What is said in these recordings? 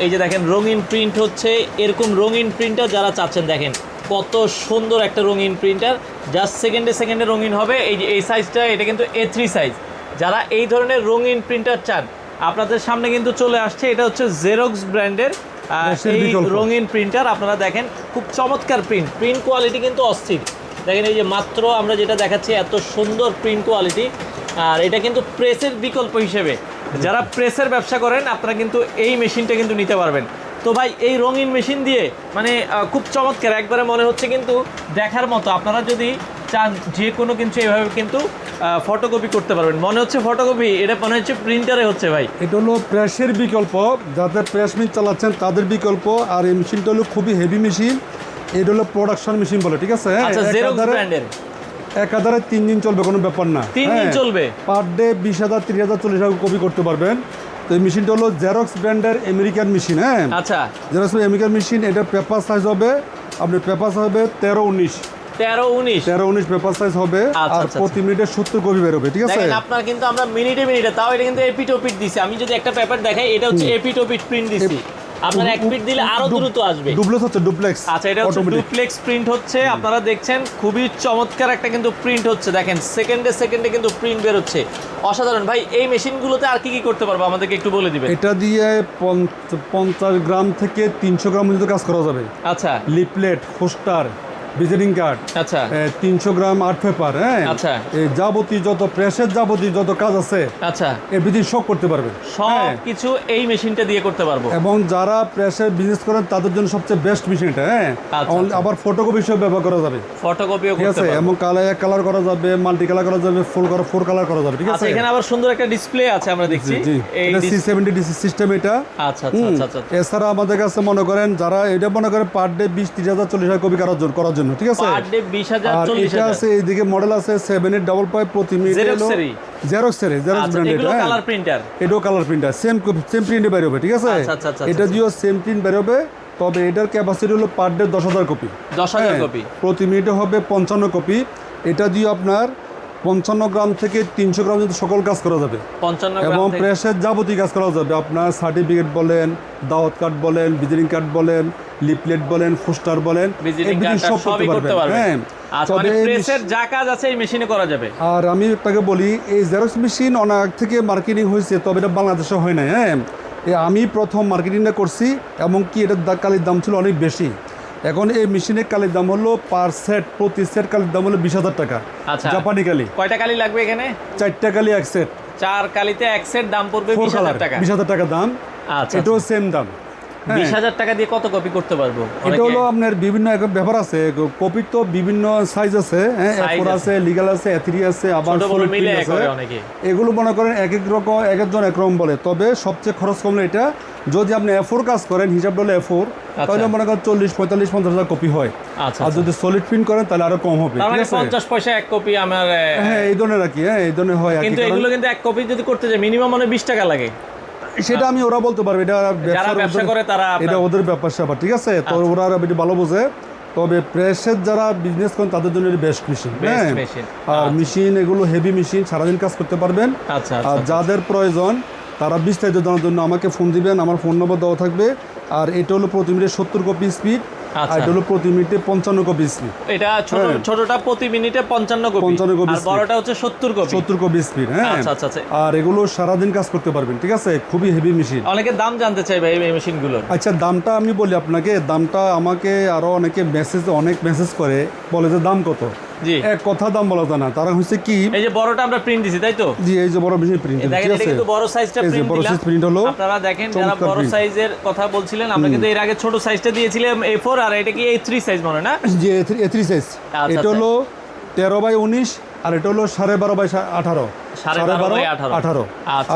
এই যে দেখেন রঙিন প্রিন্ট হচ্ছে, এরকম রঙিন প্রিন্টার যারা চাচ্ছেন দেখেন কত সুন্দর একটা রঙিন প্রিন্টার, জাস্ট সেকেন্ডে রঙিন হবে। এই যে এই সাইজটা, এটা কিন্তু A3 সাইজ। যারা এই ধরনের রঙিন প্রিন্টার চান আপনাদের সামনে কিন্তু চলে আসছে, এটা হচ্ছে জেরক্স ব্র্যান্ডের এই রঙিন প্রিন্টার। আপনারা দেখেন খুব চমৎকার প্রিন্ট কোয়ালিটি কিন্তু অস্থির। দেখেন এই যে মাত্র আমরা যেটা দেখাচ্ছি এত সুন্দর প্রিন্ট কোয়ালিটি, আর এটা কিন্তু প্রেসের বিকল্প হিসেবে যারা প্রেসের ব্যবসা করেন আপনারা কিন্তু এই মেশিনটা কিন্তু নিতে পারবেন। তো ভাই এই রঙিন মেশিন দিয়ে মানে খুব চমৎকার, একবারে মনে হচ্ছে কিন্তু দেখার মতো। আপনারা যদি চান যে কোনো কিছু এভাবে কিন্তু ফটোকপি করতে পারবেন, মনে হচ্ছে ফটোকপি, এটা মনে হচ্ছে প্রিন্টারে হচ্ছে ভাই। এটা হলো প্রেসের বিকল্প, যাদের প্রেস মেশিন চালাচ্ছেন তাদের বিকল্প। আর এই মেশিনটা হলো খুবই হেভি মেশিন, এটা হলো প্রোডাকশন মেশিন বলে, ঠিক আছে? আচ্ছা, জেরক্স ব্র্যান্ডের একাধারে 3 দিন চলবে, কোনো ব্যাপার না। 3 দিন চলবে, পার ডে 20,000 30,000 40,000 কপি করতে পারবেন। তো এই মেশিনটা হলো জেরক্স ব্র্যান্ডের আমেরিকান মেশিন। হ্যাঁ, আচ্ছা, জেরক্স আমেরিকান মেশিন। এটা পেপার সাইজ হবে, আপনার পেপার হবে 13-19 পেপার সাইজ হবে। আর প্রতি মিনিটে 70 কপি বেরোবে, ঠিক আছে? দেখেন আপনার কিন্তু আমরা মিনিটে তাও এটা কিন্তু এপিটোপিট দিছি। আমি যদি একটা পেপার দেখাই, এটা হচ্ছে এপিটোপিট প্রিন্ট দিছি। আপনার এক পিট দিলে আরো দ্রুত আসবে। ডুপ্লেক্স। আচ্ছা, এটা হচ্ছে ডুপ্লেক্স প্রিন্ট হচ্ছে। আপনারা দেখছেন খুবই চমৎকার একটা কিন্তু প্রিন্ট হচ্ছে। দেখেন সেকেন্ডে কিন্তু প্রিন্ট বের হচ্ছে, অসাধারণ। ভাই এই মেশিনগুলোতে আর কি করতে পারবো আমাদেরকে একটু বলে দিবেন? এটা দিয়ে 50 গ্রাম থেকে 300 গ্রাম পর্যন্ত কাজ করা যাবে। আচ্ছা, লিফলেট, পোস্টার, ভিজিটিং কার্ড, আচ্ছা, 300 গ্রাম আর্ট পেপার, হ্যাঁ, আচ্ছা, এই যাবতীয় যত প্রেসের যাবতীয় যত কাজ আছে, আচ্ছা, এর ভিতরে সব করতে পারবে। সব কিছু এই মেশিনটা দিয়ে করতে পারবো। এবং যারা প্রেসের বিজনেস করেন তাদের জন্য সবচেয়ে বেস্ট মেশিন এটা। হ্যাঁ, আবার ফটোকপি সব ব্যবহার করা যাবে, ফটোকপিও ঠিক আছে? এবং এক কালার করা যাবে, মাল্টি কালার করা যাবে, ফোর কালার করা যাবে, ঠিক আছে? এখানে আবার সুন্দর একটা ডিসপ্লে আছে, আমরা দেখছি এই C70 ডিসি সিস্টেম এটা। আচ্ছা, এছাড়া আমাদের কাছে মনে করেন যারা এটা মনে করেন পার ডে 20-30,000 40,000 কপি করার জন্য, ঠিক আছে? পার ডে 20,000 আর 40,000 এটা আছে, এইদিকে মডেল আছে 7855 প্রতি মিনিটে জেরক্স ব্র্যান্ডের। এগুলো কালার প্রিন্টার, এটাও কালার প্রিন্টার, সেম প্রিন্টে বের হবে, ঠিক আছে? এটা দিয়েও সেম প্রিন্ট বের হবে, তবে এটার ক্যাপাসিটি হলো পার ডে 10,000 কপি। 10,000 কপি প্রতি মিনিটে হবে 55 কপি। এটা দিয়ে আপনার 55 গ্রাম থেকে 300 গ্রাম পর্যন্ত সকল কাজ করা যাবে, 55 গ্রাম, এবং প্রেসের যাবতীয় কাজ করা যাবে। আপনার সার্টিফিকেট বলেন, দাওয়াত কার্ড বলেন, ভিজিটিং কার্ড বলেন, লিফলেট বলেন, পোস্টার বলেন, সব করতে পারবেন। হ্যাঁ, তবে প্রেসের যা কাজ আছে এই মেশিনে করা যাবে। আর আমি আপনাকে বলি, এই জেরক্স মেশিন অনেক থেকে মার্কেটিং হয়েছে, তবে এটা বাংলাদেশে হয় না। হ্যাঁ, আমি প্রথম মার্কেটিংটা করছি, এমনকি এটার কালির দাম ছিল অনেক বেশি। এখন এই মেশিনের কালির দাম হলো পার সেট, প্রতি সেট কালির দাম হলো 20,000 টাকা। আচ্ছা, জাপানি কালি। কয়টা কালি লাগবে এখানে? 4টা কালি এক সেট। 4 কালিতে এক সেট, দাম পড়বে 20,000 টাকা। 20,000 টাকা দাম। আচ্ছা, এটাও সেম দাম। 20,000 টাকা দিয়ে কত কপি করতে পারবো? এটা হলো আপনার বিভিন্ন ব্যাপার আছে, কপি তো বিভিন্ন সাইজ আছে। হ্যাঁ, A4 আছে, লিগ্যাল আছে, A3 আছে, আবার এগুলো মনে করেন এক এক রকম, এক একজন একরকম বলে। তবে সবচেয়ে খরচ কম এটা, যদি আপনি A4 কাজ করেন, হিসাব হলো A4, তাহলে মনে করেন 40-45-50,000 কপি হয়। আর যদি সলিড প্রিন্ট করেন তাহলে আরো কম হবে, মানে 50 পয়সা এক কপি আমার। হ্যাঁ, এই ধরনের আর কি। হ্যাঁ, এই ধরনের হয়। কিন্তু এগুলো কিন্তু এক কপি যদি করতে যায় মিনিমাম মানে 20 টাকা লাগে। সেটা আমি ওরা বলতে পারবে, এটা ব্যবসা করে তারা, এটা ওদের ব্যাপার স্যাপার, ঠিক আছে? তো ওরা এটা ভালো বোঝে। তবে প্রেসের যারা বিজনেস করেন তাদের জন্য বেস্ট মেশিন। হ্যাঁ, আর মেশিন এগুলো হেভি মেশিন, সারাদিন কাজ করতে পারবেন। আর যাদের প্রয়োজন তারা বিস্তারিত জানার জন্য আমাকে ফোন দিবেন, আমার ফোন নম্বর দেওয়া থাকবে। আর এটা হলো প্রতি মিনিটে 70 কপি স্পিড, আর এটা হলো প্রতি মিনিটে 55 কপি স্পিড। এটা ছোটটা প্রতি মিনিটে 55 কপি, আর বড়টা হচ্ছে 70 কপি স্পিড। হ্যাঁ, আচ্ছা। আর এগুলো সারাদিন কাজ করতে পারবেন, ঠিক আছে? খুবই হেভি মেশিন। অনেকে দাম জানতে চাই ভাই এই মেশিনগুলোর। আচ্ছা, দামটা আমি বলি আপনাকে। দামটা আমাকে আরো অনেকে মেসেজ করে, বলে যে দাম কত। জি, এক কথা দাম বলা যায় না। তারা হচ্ছে কি, এই যে বড়টা আমরা প্রিন্ট দিছি, তাই তো? জি, এই যে বড় মেশিন প্রিন্ট, ঠিক আছে? এটা কিন্তু বড় সাইজটা প্রিন্ট হলো। আপনারা দেখেন, যারা বড় সাইজের কথা বলছিলেন, আমরা কিন্তু এর আগে ছোট সাইজটা দিয়েছিলাম A4, আর এটা কি A3 সাইজ মনে না? জি, A3 সাইজ। এটা হলো 13/19, আর এটা হলো 12.5/18। 12.5/18।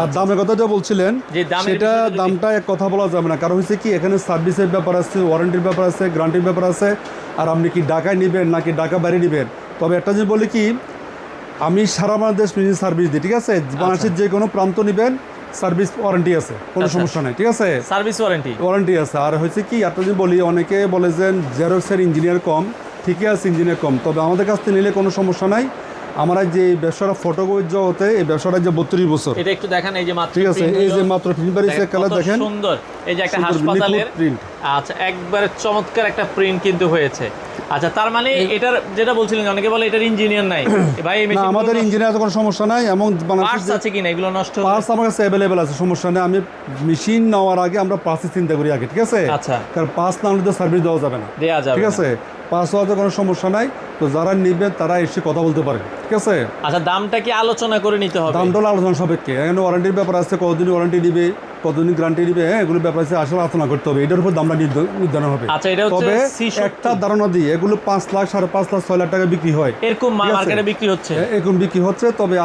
আর দামের কথা যা বলছিলেন সেটা দামটা এক কথা বলা যাবে না, কারণ হচ্ছে কি, এখানে সার্ভিসের ব্যাপার আছে, ওয়ারেন্টির ব্যাপার আছে, গ্যারান্টির ব্যাপার আছে। আর আপনি কি ঢাকায় নেবেন নাকি ঢাকা বাইরে নেবেন। তবে একটা জিনিস বলি কি, আমি সারা বাংলাদেশ মেশিন সার্ভিস দিই, ঠিক আছে? বাংলাদেশের যে কোনো প্রান্ত নেবেন, সার্ভিস ওয়ারেন্টি আছে, কোনো সমস্যা নেই, ঠিক আছে? সার্ভিস ওয়ারেন্টি আছে। আর হচ্ছে কি, একটা জিনিস বলি, অনেকে বলে যে জেরক্সের ইঞ্জিনিয়ার কম, ঠিকই আছে, ইঞ্জিনিয়ার কম, তবে আমাদের কাছ থেকে নিলে কোনো সমস্যা নাই। আমার যে ব্যবসাটা ফটোকপির জগতে এই ব্যবসাটা যে 32 বছর। এটা একটু দেখেন, এই যে মাত্র ঠিক আছে, এই যে মাত্র প্রিন্ট বাড়িছে, কালার দেখেন সুন্দর, এই যে একটা হাসপাতালের প্রিন্ট। আচ্ছা, একবারে চমৎকার একটা প্রিন্ট কিন্তু হয়েছে। আচ্ছা, তার মানে এটার যেটা বলছিলেন, অনেকে বলে এটার ইঞ্জিনিয়ার নাই ভাই, এই মেশিন আমাদের ইঞ্জিনিয়ার কোনো সমস্যা নাই, এমন পার্টস আছে কিনা এগুলো নষ্ট হলে? পার্টস আমার কাছে অ্যাভেলেবেল আছে, সমস্যা নেই। আমি মেশিন নেওয়ার আগে আমরা পার্টস চিন্তা করি আগে, ঠিক আছে? আচ্ছা, কারণ পার্টস না হলে তো সার্ভিস দেওয়া যাবে না, দেওয়া যাবে, ঠিক আছে? পার্টস হওয়াতে কোনো সমস্যা নাই। তো যারা নেবেন তারা এসে কথা বলতে পারে, ঠিক আছে? আচ্ছা, দামটা কি আলোচনা করে নিতে হবে? দামটা আলোচনা সাপেক্ষে, এখানে ওয়ারেন্টির ব্যাপার আছে, কতদিন ওয়ারেন্টি দিবে, কতদিন গ্যারান্টি দিবে, হ্যাঁ, এগুলো ব্যাপার আছে, আসলে আলোচনা করতে হবে, এটার উপর দামটা নির্ধারণ হবে। আচ্ছা, এটা হচ্ছে তবে C70 একটা ধারণা দিই, এগুলো 5 লাখ, 5.5 লাখ, 6 লাখ টাকা বিক্রি হয়, এরকম মার্কেটে বিক্রি হচ্ছে, এরকম বিক্রি হচ্ছে। তবে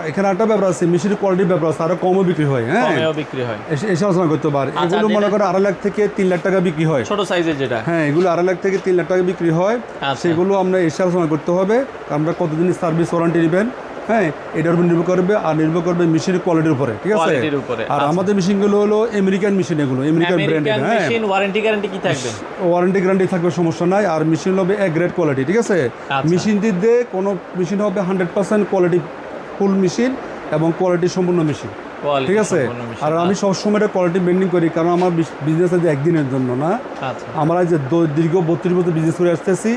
এখানে একটা ব্যাপার আছে, মেশিনের কোয়ালিটির ব্যাপার আছে, আরো কমও বিক্রি হয়, হ্যাঁ, কমেও বিক্রি হয়, এসে আলোচনা করতে পারে। এগুলো মনে করে 2.5 লাখ থেকে 3 লাখ টাকা বিক্রি হয়, ছোট সাইজের যেটা, হ্যাঁ, এগুলো 2.5 লাখ থেকে 3 লাখ টাকা বিক্রি হয়। সেগুলো আমরা এসে আলোচনা করতে হবে, আমরা কতদিন সার্ভিস ওয়ারেন্টি নেবেন, হ্যাঁ, এটার উপর নির্ভর করবে, আর নির্ভর করবে মেশিনের কোয়ালিটির উপরে, ঠিক আছে? আর আমাদের মেশিনগুলো হলো আমেরিকান মেশিন, এগুলো আমেরিকান ব্র্যান্ডের, হ্যাঁ। মেশিন ওয়ারেন্টি গ্যারান্টি কি থাকবে? ওয়ারেন্টি গ্যারান্টি থাকবে, সমস্যা নাই। আর মেশিন হবে এক গ্রেড কোয়ালিটি, ঠিক আছে? মেশিন দিতে কোনো মেশিন হবে 100% কোয়ালিটি ফুল মেশিন এবং কোয়ালিটি সম্পূর্ণ মেশিন, ঠিক আছে? আর আমি সবসময় এটা কোয়ালিটি মেনটেন করি, কারণ আমার বিজনেস আছে একদিনের জন্য না। আমরা যে দীর্ঘ 32 বছর বিজনেস করে আসতেছি,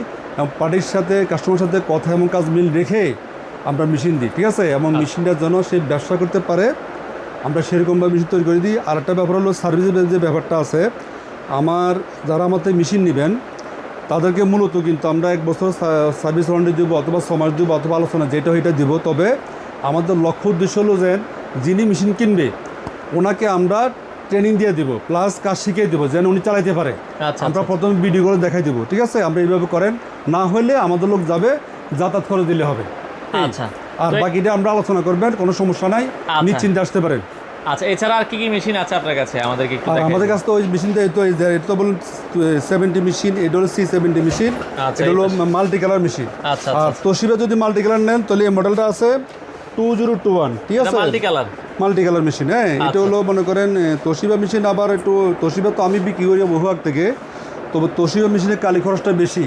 পার্টির সাথে, কাস্টমারের সাথে কথা এবং কাজ মিল রেখে আমরা মেশিন দিই, ঠিক আছে? এবং মেশিনটার জন্য সে ব্যবসা করতে পারে, আমরা সেরকমভাবে মেশিন তৈরি করে দিই। আর একটা ব্যাপার হলো সার্ভিসের যে ব্যাপারটা আছে, যারা আমার থেকে মেশিন নেবেন তাদেরকে মূলত কিন্তু আমরা 1 বছর সার্ভিস ওয়ারেন্টি দেবো, অথবা 6 মাস দেবো, অথবা আলোচনা যেটা এটা দিব। তবে আমাদের লক্ষ্য উদ্দেশ্য হলো যে যিনি মেশিন কিনবে ওনাকে আমরা ট্রেনিং দিয়ে দেবো, প্লাস কাজ শিখিয়ে দেবো, যেন উনি চালাইতে পারে। আমরা প্রথমে ভিডিও করে দেখাই দেবো, ঠিক আছে? আমরা এইভাবে করেন, না হলে আমাদের লোক যাবে, যাতায়াত করে দিলে হবে। আচ্ছা, আর বাকিটা আমরা আলোচনা করবেন, কোনো সমস্যা নাই, নিশ্চিন্তে আসতে পারেন। আচ্ছা, এছাড়া আর কি কি মেশিন আছে আপনার কাছে আমাদেরকে একটু দেখান? আমাদের কাছে তো ওই মেশিনটা তো বলুন 70 মেশিন, এটা হলো C70 মেশিন, এটা হলো মাল্টি কালার মেশিন। আচ্ছা, আর তোশিবা যদি মাল্টি কালার নেন তাহলে এই মডেলটা আছে 2021, ঠিক আছে? মাল্টি কালার মেশিন, হ্যাঁ। এটা হলো মনে করেন তোশিবা মেশিন। আবার একটু তোশিবা তো আমি বিক্রি করি বহু আগ থেকে, তবে তোশিবা মেশিনের কালি খরচটা বেশি।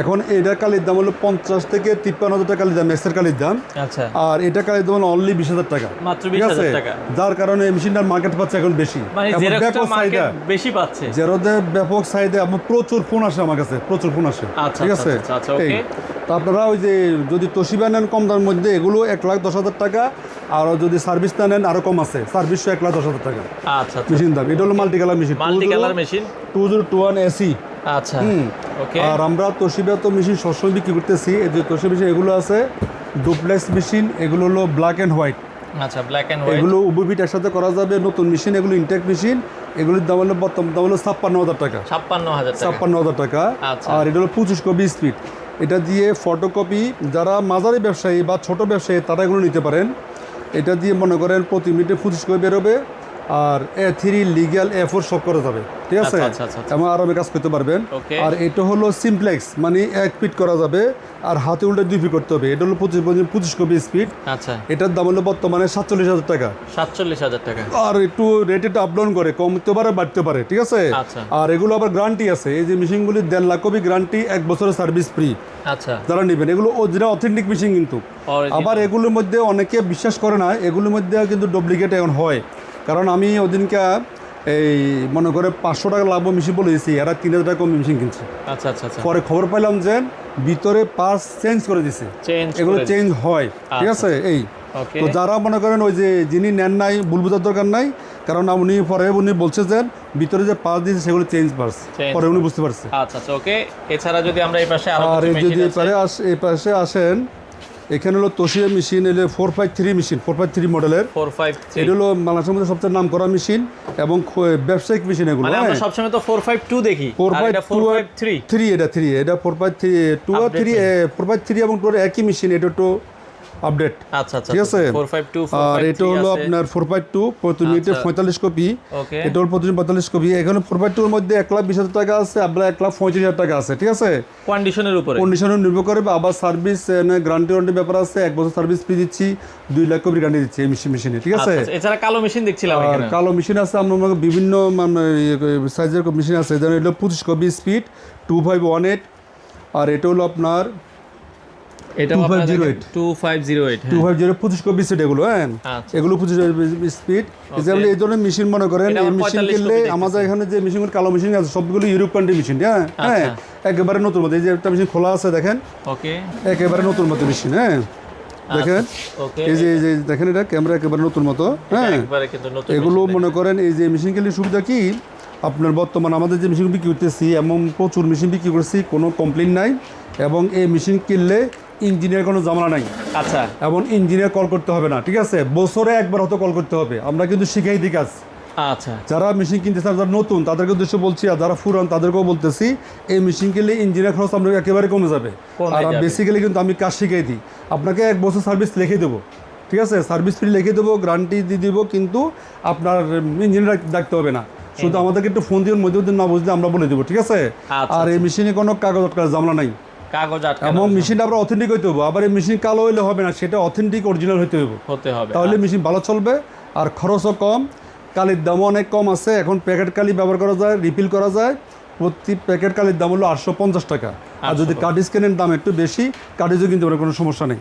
এখন এটার কালির দাম হলো 50 থেকে 53,000 টাকা কালির দাম, এক্সের কালির দাম। আচ্ছা, আর এটা কালির দাম অনলি 20,000 টাকা, মাত্র 20,000 টাকা, যার কারণে এই মেশিনটার মার্কেট পাচ্ছে এখন বেশি, বেশি পাচ্ছে। জেরোতে ব্যাপক চাহিদা, আমার প্রচুর ফোন আসে আমার কাছে, প্রচুর ফোন আসে, ঠিক আছে? তো আপনারা ওই যে যদি তোশিবা নেন কম দামের মধ্যে, এগুলো 1,10,000 টাকা। আর যদি সার্ভিস না নেন আরো কম আছে, সার্ভিস 1,10,000 টাকা মেশিন দাম। এটা হলো মাল্টি কালার মেশিন 2021 এসি। আচ্ছা, আর আমরা তোশিবা তো মেশিন সবসময় বিক্রি করতেছি। এই যে তোশিবা মেশিন এগুলো আছে ডুপ্লেক্স মেশিন, এগুলো হলো ব্ল্যাক অ্যান্ড হোয়াইট। আচ্ছা, ব্ল্যাক অ্যান্ড হোয়াইট, এগুলো উভয় পিঠ একসাথে করা যাবে, নতুন মেশিন, এগুলো ইনটেক মেশিন। এগুলোর দাম হলো বর্তমান দাম হলো 56,000 টাকা, 56,000 টাকা। আর এটা হলো 25 কপি স্পিড। এটা দিয়ে ফটোকপি, যারা মাঝারি ব্যবসায়ী বা ছোট ব্যবসায়ী তারা এগুলো নিতে পারেন। এটা দিয়ে মনে করেন প্রতি মিনিটে 25 কপি বেরোবে, আর A3 লিগ্যাল A4 সব করা যাবে, ঠিক আছে? এবং আরামে কাজ করতে পারবেন। আর এটা হলো সিমপ্লেক্স, মানে 1 ফিট করা যাবে, আর হাতে উল্টে 2 ফিট করতে হবে। এটা হলো 25 কপি স্পিড। আচ্ছা, এটার দাম হলো বর্তমানে 47,000 টাকা। 47,000 টাকা। আর একটু রেটটা আপ ডাউন করে, কমতে পারে বাড়তে পারে, ঠিক আছে? আর এগুলো আবার গ্যারান্টি আছে, এই যে মেশিনগুলি 1.5 লাখ কপি গ্যারান্টি, 1 বছরের সার্ভিস ফ্রি। আচ্ছা, যারা নেবেন এগুলো অরিজিনাল অথেন্টিক মেশিন কিন্তু। আবার এগুলোর মধ্যে অনেকে বিশ্বাস করে না, এগুলোর মধ্যে কিন্তু ডুপ্লিকেট এখন হয়। কারণ আমি ওদিনকে এই মনে করে 500 টাকা লাভ মেশিন বলে দিয়েছি, এরা 3,000 টাকা কম মেশিন কিনছে। আচ্ছা, পরে খবর পাইলাম যে ভিতরে পার্টস চেঞ্জ করে দিছে, এগুলো চেঞ্জ হয়, ঠিক আছে? এই তো যারা মনে করেন ওই যে যিনি নেন নাই, ভুল বোঝার দরকার নাই, কারণ উনি বলছে যে ভিতরে যে পার্টস দিয়েছে সেগুলো চেঞ্জ পার্টস, পরে উনি বুঝতে পারছে। আচ্ছা, ওকে। এছাড়া যদি আমরা এই পাশে আর যদি এই পাশে আসেন, এখানে হলো তোশিবা মেশিন, এলো 453 মেশিন, 453 মডেলের। এটা হলো বাংলাদেশের মধ্যে সবচেয়ে নাম করা মেশিন এবং ব্যবসায়িক মেশিন এগুলো। আমরা সবসময় তো 452 দেখি, 453 এটা 453 এবং 2 একই মেশিন, এটা তো আপডেট। আচ্ছা, ঠিক আছে? 452 আর এটা হলো আপনার 452 প্রতি মিনিটে 45 কপি, এটা হলো প্রতি 45 কপি। এখানে 452 এর মধ্যে 1,20,000 টাকা আছে, আপনার 1,35,000 টাকা আছে, ঠিক আছে? কন্ডিশনের উপর নির্ভর করে। আবার সার্ভিস গ্যারান্টি ব্যাপার আছে, 1 বছর সার্ভিস ফ্রি দিচ্ছি, 2 লাখ কপি গ্যারান্টি দিচ্ছি এই মেশিনে, ঠিক আছে? এছাড়া কালো মেশিন দেখছিলাম, আর কালো মেশিন আছে আমরা বিভিন্ন সাইজের মেশিন আছে, যেমন এটা 25 কপি স্পিড 2518। আর এটা হলো আপনার এটা 2508 2508 2508 25 কপি স্পিড এগুলো, হ্যাঁ এগুলো 25 স্পিড। এই ধরনের মেশিন মনে করেন, এই মেশিন কিনলে আমাদের এখানে যে মেশিনগুলো কালো মেশিন আছে সবগুলো ইউরোপ কান্ট্রি মেশিন, হ্যাঁ হ্যাঁ একেবারে নতুন মতো। এই যে একটা মেশিন খোলা আছে দেখেন, ওকে একেবারে নতুন মতো মেশিন, হ্যাঁ দেখেন এই যে দেখেন এটা ক্যামেরা একেবারে নতুন মতো, হ্যাঁ এগুলো মনে করেন এই যে মেশিন কিনলে সুবিধা কি আপনার বর্তমান আমাদের যে মেশিন বিক্রি করতেছি এমন প্রচুর মেশিন বিক্রি করছি, কোনো কমপ্লেন নাই। এবং এই মেশিন কিনলে ইঞ্জিনিয়ার কোনো ঝামেলা নাই, আচ্ছা এবং ইঞ্জিনিয়ার কল করতে হবে না, ঠিক আছে বছরে একবার হয়তো কল করতে হবে, আমরা কিন্তু শিখাই দিই কাজ। আচ্ছা যারা মেশিন কিনতে চান, যারা নতুন তাদেরকে উদ্দেশ্য বলছি, আর যারা পুরান তাদেরকেও বলতেছি এই মেশিন কিনলে ইঞ্জিনিয়ার খরচ আমরা একেবারে কমে যাবে। আর বেসিক্যালি কিন্তু আমি কাজ শিখাই দিই, আপনাকে 1 বছর সার্ভিস লিখে দেবো, ঠিক আছে সার্ভিস ফ্রি লিখে দেবো, গ্যারান্টি দিয়ে দেবো, কিন্তু আপনার ইঞ্জিনিয়ার ডাকতে হবে না, শুধু আমাদেরকে একটু ফোন দিয়ে মধ্যে না বুঝলে আমরা বলে দেবো, ঠিক আছে। আর এই মেশিনে কোনো কাগজ আটকার ঝামেলা নাই, এবং মেশিনটা আমরা অথেন্টিক হইতে হবে। আবার এই মেশিন কালো হইলে হবে না, সেটা অথেন্টিক অরিজিনাল হতে হবে, তাহলে মেশিন ভালো চলবে আর খরচও কম, কালির দামও অনেক কম আছে। এখন প্যাকেট কালি ব্যবহার করা যায়, রিফিল করা যায়, প্রতি প্যাকেট কালির দাম হলো 850 টাকা। আর যদি কার্ড স্ক্যানের দাম একটু বেশি, কার্ডিজও কিন্তু কোনো সমস্যা নেই।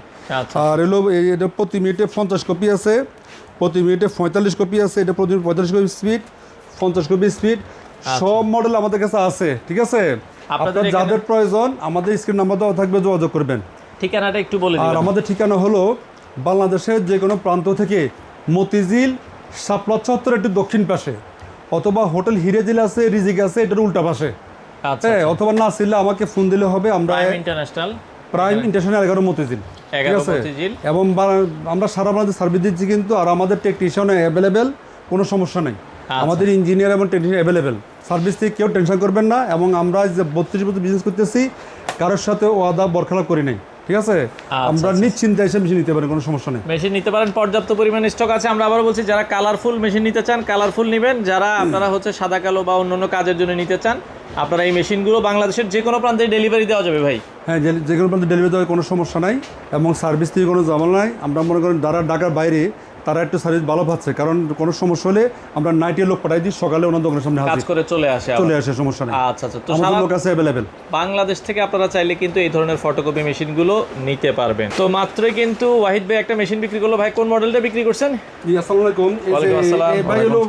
আর এলো এটা প্রতি মিনিটে 50 কপি আছে, প্রতি মিনিটে 45 কপি আছে, এটা প্রতি 45 কপি স্পিড, 50 কপি স্পিড, সব মডেল আমাদের কাছে আছে, ঠিক আছে। আপনার যাদের প্রয়োজন আমাদের স্ক্রিন নাম্বার দেওয়া থাকবে, যোগাযোগ করবেন। ঠিকানাটা একটু বলে দিন। আর আমাদের ঠিকানা হলো বাংলাদেশের যে কোনো প্রান্ত থেকে মতিঝিল শাপলা চত্বর একটু দক্ষিণ পাশে, অথবা হোটেল হিরেজিল আছে, রিজিক আছে, এটার উল্টা পাশে, হ্যাঁ অথবা না ছিল আমাকে ফোন দিলে হবে। আমরা প্রাইম ইন্টারন্যাশনাল 11 মতিঝিল, ঠিক আছে। এবং আমরা সারা বাংলাদেশ সার্ভিস দিচ্ছি কিন্তু, আর আমাদের টেকনিশিয়ান অ্যাভেলেবেল, কোনো সমস্যা নেই। আমাদের ইঞ্জিনিয়ার এবং টেকনিশিয়ান অ্যাভেলেবেল, সার্ভিস থেকে কেউ টেনশন করবেন না। এবং আমরা যে 32 বছর বিজনেস করতেছি, কারোর সাথে ওয়াদা বরখেলাপ করি নাই, ঠিক আছে। আমরা নিশ্চিন্তে এসে মেশিন নিতে পারেন, কোনো সমস্যা নেই, মেশিন নিতে পারেন, পর্যাপ্ত পরিমাণ স্টক আছে। আমরা আবার বলছি, যারা কালারফুল মেশিন নিতে চান কালারফুল নেবেন, যারা আপনারা হচ্ছে সাদা কালো বা অন্যান্য কাজের জন্য নিতে চান, আপনারা এই মেশিনগুলো বাংলাদেশের যে কোনো প্রান্তে ডেলিভারি দেওয়া যাবে ভাই। হ্যাঁ যে কোনো প্রান্তে ডেলিভারি দেওয়ার কোনো সমস্যা নাই, এবং সার্ভিস থেকে কোনো ঝামেলা নাই। আমরা মনে করেন যারা ঢাকার বাইরে তারা একটু সার্ভিস ভালো পাচ্ছে, কারণ কোনো সমস্যা হলে আমরা নাইটে লোক পাঠাই দিই, সকালে ওনার দোকানের সামনে কাজ করে চলে আসে, সমস্যা নেই। আচ্ছা আচ্ছা, তো আমাদের লোক আছে অ্যাভেলেবেল। বাংলাদেশ থেকে আপনারা চাইলে কিন্তু এই ধরনের ফটোকপি মেশিনগুলো নিতে পারবেন। তো মাত্রই কিন্তু ওয়াহিদ ভাই একটা মেশিন বিক্রি করলো। ভাই কোন মডেলটা বিক্রি করছেন? জি আসসালামু আলাইকুম। এই ভাই হলো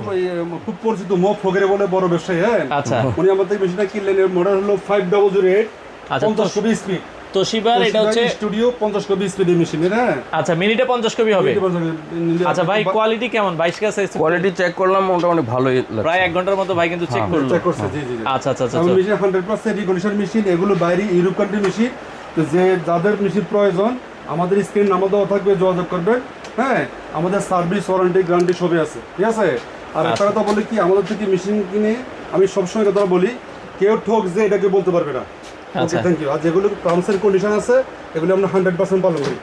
খুব পরিচিত মুখ ফগেরে বলে বড় ব্যবসায়ী, হ্যাঁ আচ্ছা। উনি আমাদের মেশিনটা কিনলেন, এর মডেল হলো 5008, 50 কপি স্পিড তোশিবার। এটা হচ্ছে স্টুডিও 50 কপি স্পিড মেশিন, হ্যাঁ আচ্ছা। মিনিটে 50 কপি হবে। আচ্ছা ভাই, কোয়ালিটি কেমন? 22 কা সাইজ কোয়ালিটি চেক করলাম, মোটামুটি ভালোই লাগছে। প্রায় 1 ঘন্টার মতো ভাই কিন্তু চেক করছে। জি জি। আচ্ছা আচ্ছা আচ্ছা। মেশিন 100% রেগুলেশন মেশিন, এগুলো বাইরে ইউরোপ কান্ট্রি মেশিন। তো যে যাদের মেশিন প্রয়োজন আমাদের স্ক্রিন নাম্বার দেওয়া থাকবে, যোগাযোগ করবেন, হ্যাঁ আমাদের সার্ভিস ওয়ারেন্টি গ্যারান্টি সবই আছে, ঠিক আছে। আর একটা কথা বলি কি, আমাদের থেকে মেশিন কিনে আমি সবসময় কথা বলি, কেউ ঠক যে এটাকে বলতে পারবে না। ওকে, থ্যাংক ইউ। আর যেগুলো টার্মস এন্ড কন্ডিশন আছে এগুলো আমরা 100% পালন করি।